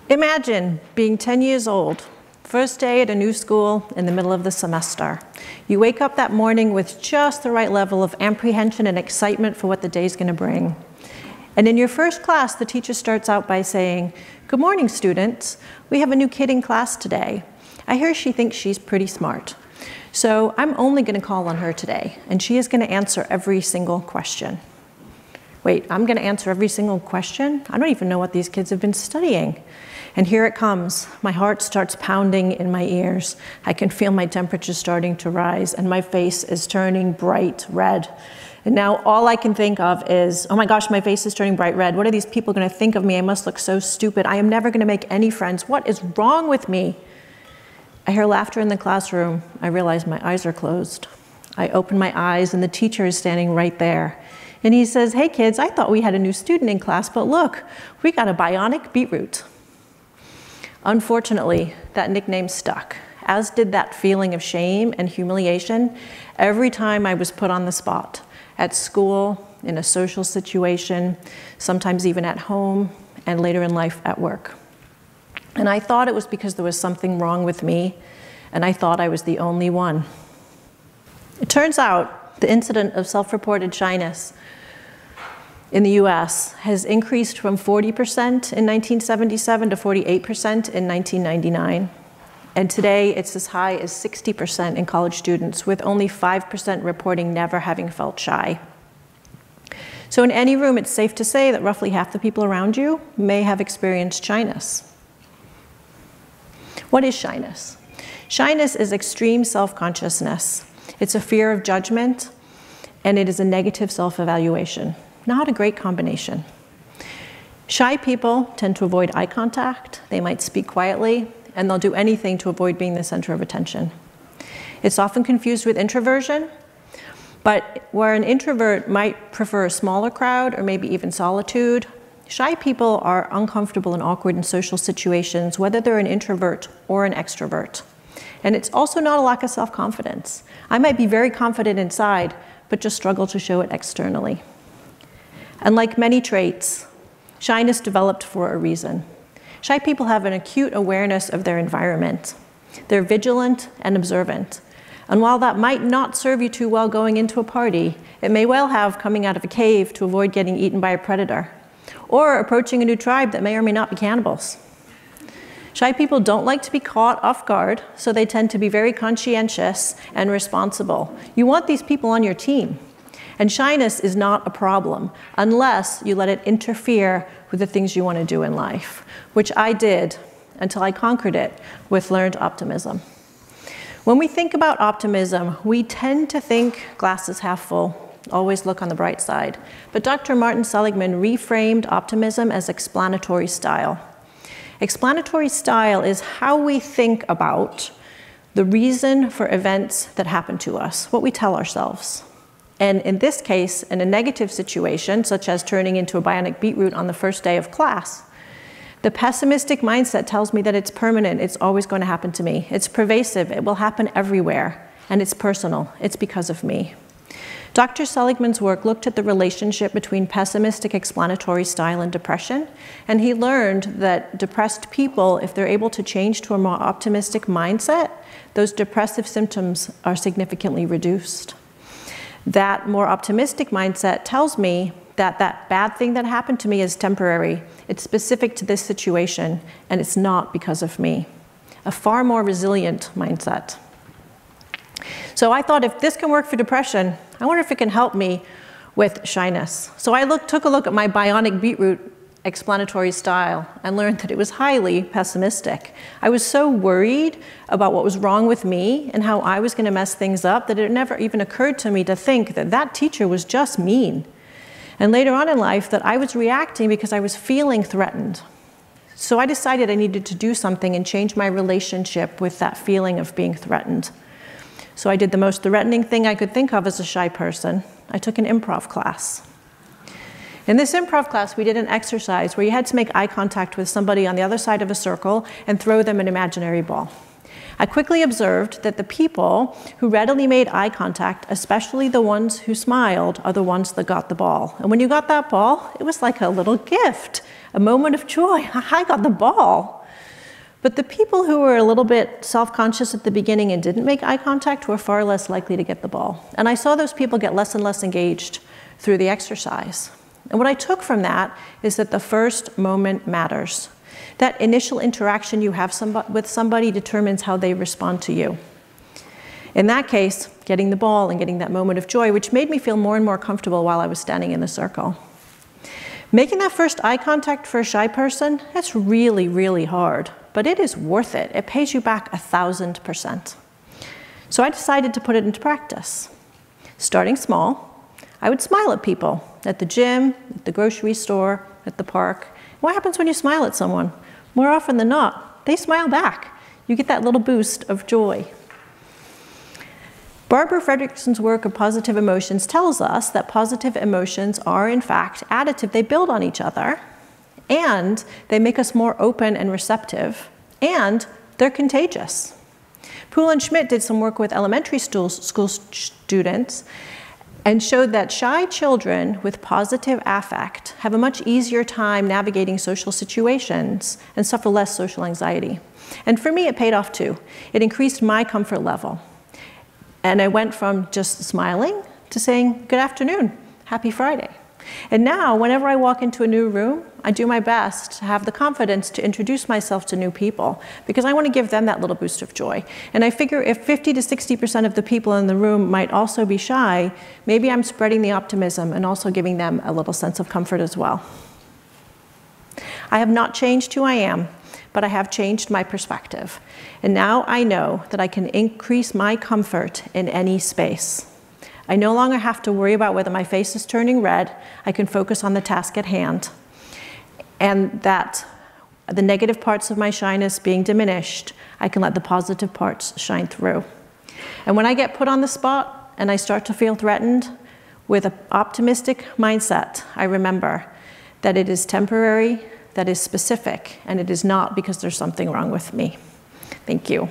Imagine being 10 years old, first day at a new school in the middle of the semester. You wake up that morning with just the right level of apprehension and excitement for what the day's going to bring. And in your first class, the teacher starts out by saying, "Good morning, students. We have a new kid in class today. I hear she thinks she's pretty smart. So I'm only going to call on her today, and she is going to answer every single question." Wait, I'm going to answer every single question? I don't even know what these kids have been studying. And here it comes. My heart starts pounding in my ears. I can feel my temperature starting to rise, and my face is turning bright red. And now all I can think of is, oh my gosh, my face is turning bright red. What are these people going to think of me? I must look so stupid. I am never going to make any friends. What is wrong with me? I hear laughter in the classroom. I realize my eyes are closed. I open my eyes, and the teacher is standing right there. And he says, "Hey kids, I thought we had a new student in class, but look, we got a Bionic Beetroot." Unfortunately, that nickname stuck, as did that feeling of shame and humiliation every time I was put on the spot, at school, in a social situation, sometimes even at home, and later in life at work. And I thought it was because there was something wrong with me, and I thought I was the only one. It turns out the incident of self-reported shyness in the US has increased from 40% in 1977 to 48% in 1999. And today it's as high as 60% in college students, with only 5% reporting never having felt shy. So in any room, it's safe to say that roughly half the people around you may have experienced shyness. What is shyness? Shyness is extreme self-consciousness. It's a fear of judgment, and it is a negative self-evaluation. Not a great combination. Shy people tend to avoid eye contact. They might speak quietly, and they'll do anything to avoid being the center of attention. It's often confused with introversion, but where an introvert might prefer a smaller crowd or maybe even solitude, shy people are uncomfortable and awkward in social situations, whether they're an introvert or an extrovert. And it's also not a lack of self-confidence. I might be very confident inside, but just struggle to show it externally. And like many traits, shyness developed for a reason. Shy people have an acute awareness of their environment. They're vigilant and observant. And while that might not serve you too well going into a party, it may well have coming out of a cave to avoid getting eaten by a predator, or approaching a new tribe that may or may not be cannibals. Shy people don't like to be caught off guard, so they tend to be very conscientious and responsible. You want these people on your team. And shyness is not a problem unless you let it interfere with the things you want to do in life, which I did until I conquered it with learned optimism. When we think about optimism, we tend to think glasses half full, always look on the bright side. But Dr. Martin Seligman reframed optimism as explanatory style. Explanatory style is how we think about the reason for events that happen to us, what we tell ourselves. And in this case, in a negative situation, such as turning into a Bionic Beetroot on the first day of class, the pessimistic mindset tells me that it's permanent, it's always going to happen to me. It's pervasive, it will happen everywhere, and it's personal, it's because of me. Dr. Seligman's work looked at the relationship between pessimistic explanatory style and depression, and he learned that depressed people, if they're able to change to a more optimistic mindset, those depressive symptoms are significantly reduced. That more optimistic mindset tells me that that bad thing that happened to me is temporary. It's specific to this situation, and it's not because of me. A far more resilient mindset. So I thought, if this can work for depression, I wonder if it can help me with shyness. So I took a look at my Bionic Beetroot explanatory style and learned that it was highly pessimistic. I was so worried about what was wrong with me and how I was going to mess things up that it never even occurred to me to think that that teacher was just mean. And later on in life, that I was reacting because I was feeling threatened. So I decided I needed to do something and change my relationship with that feeling of being threatened. So I did the most threatening thing I could think of as a shy person. I took an improv class. In this improv class, we did an exercise where you had to make eye contact with somebody on the other side of a circle and throw them an imaginary ball. I quickly observed that the people who readily made eye contact, especially the ones who smiled, are the ones that got the ball. And when you got that ball, it was like a little gift, a moment of joy. I got the ball. But the people who were a little bit self-conscious at the beginning and didn't make eye contact were far less likely to get the ball. And I saw those people get less and less engaged through the exercise. And what I took from that is that the first moment matters. That initial interaction you have with somebody determines how they respond to you. In that case, getting the ball and getting that moment of joy, which made me feel more and more comfortable while I was standing in the circle. Making that first eye contact for a shy person, that's really, really hard, but it is worth it. It pays you back 1,000%. So I decided to put it into practice. Starting small, I would smile at people, at the gym, at the grocery store, at the park. What happens when you smile at someone? More often than not, they smile back. You get that little boost of joy. Barbara Fredrickson's work of positive emotions tells us that positive emotions are, in fact, additive. They build on each other, and they make us more open and receptive, and they're contagious. Poole and Schmidt did some work with elementary school students and showed that shy children with positive affect have a much easier time navigating social situations and suffer less social anxiety. And for me, it paid off too. It increased my comfort level. And I went from just smiling to saying, good afternoon, happy Friday. And now, whenever I walk into a new room, I do my best to have the confidence to introduce myself to new people, because I want to give them that little boost of joy. And I figure if 50 to 60% of the people in the room might also be shy, maybe I'm spreading the optimism and also giving them a little sense of comfort as well. I have not changed who I am, but I have changed my perspective. And now I know that I can increase my comfort in any space. I no longer have to worry about whether my face is turning red. I can focus on the task at hand. And that the negative parts of my shyness being diminished, I can let the positive parts shine through. And when I get put on the spot and I start to feel threatened, with an optimistic mindset, I remember that it is temporary, that is specific, and it is not because there's something wrong with me. Thank you.